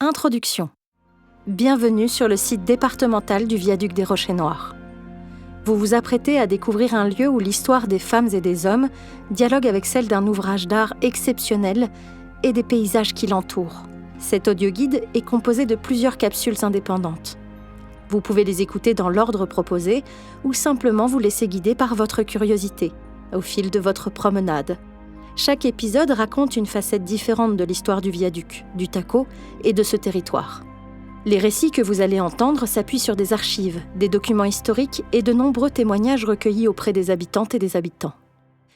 Introduction. Bienvenue sur le site départemental du Viaduc des Rochers Noirs. Vous vous apprêtez à découvrir un lieu où l'histoire des femmes et des hommes dialogue avec celle d'un ouvrage d'art exceptionnel et des paysages qui l'entourent. Cet audioguide est composé de plusieurs capsules indépendantes. Vous pouvez les écouter dans l'ordre proposé ou simplement vous laisser guider par votre curiosité au fil de votre promenade. Chaque épisode raconte une facette différente de l'histoire du viaduc, du Taco et de ce territoire. Les récits que vous allez entendre s'appuient sur des archives, des documents historiques et de nombreux témoignages recueillis auprès des habitantes et des habitants.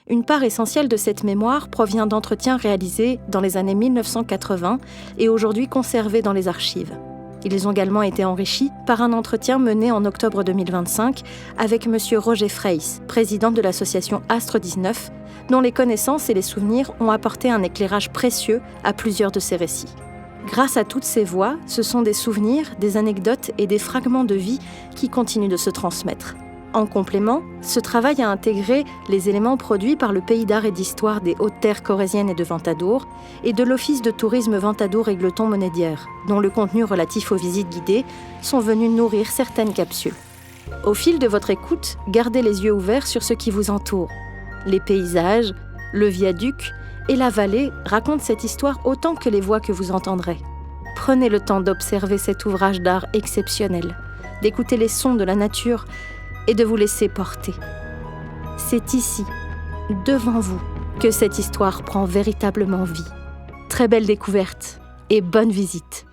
Une part essentielle de cette mémoire provient d'entretiens réalisés dans les années 1980 et aujourd'hui conservés dans les archives. Ils ont également été enrichis par un entretien mené en octobre 2025 avec M. Roger Freyss, président de l'association Astre 19, dont les connaissances et les souvenirs ont apporté un éclairage précieux à plusieurs de ces récits. Grâce à toutes ces voix, ce sont des souvenirs, des anecdotes et des fragments de vie qui continuent de se transmettre. En complément, ce travail a intégré les éléments produits par le Pays d'art et d'histoire des Hautes-Terres corréziennes et de Ventadour et de l'Office de tourisme Ventadour-Égletons-Monédière, dont le contenu relatif aux visites guidées sont venus nourrir certaines capsules. Au fil de votre écoute, gardez les yeux ouverts sur ce qui vous entoure. Les paysages, le viaduc et la vallée racontent cette histoire autant que les voix que vous entendrez. Prenez le temps d'observer cet ouvrage d'art exceptionnel, d'écouter les sons de la nature et de vous laisser porter. C'est ici, devant vous, que cette histoire prend véritablement vie. Très belle découverte et bonne visite.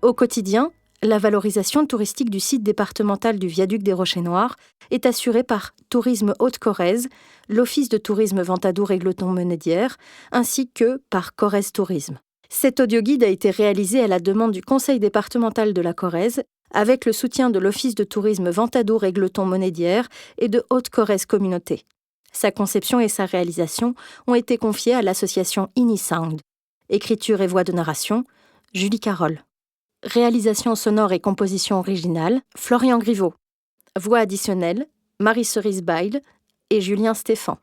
Au quotidien, la valorisation touristique du site départemental du Viaduc des Rochers Noirs est assurée par Tourisme Haute-Corrèze, l'Office de tourisme Ventadour-Égletons-Monédière, ainsi que par Corrèze Tourisme. Cet audioguide a été réalisé à la demande du Conseil départemental de la Corrèze, avec le soutien de l'Office de tourisme Ventadour-Égletons-Monédière et de Haute-Corrèze Communauté. Sa conception et sa réalisation ont été confiées à l'association Inisound. Écriture et voix de narration, Julie Carole. Réalisation sonore et composition originale, Florian Griveau. Voix additionnelle, Marie-Cerise Bail et Julien Stéphan.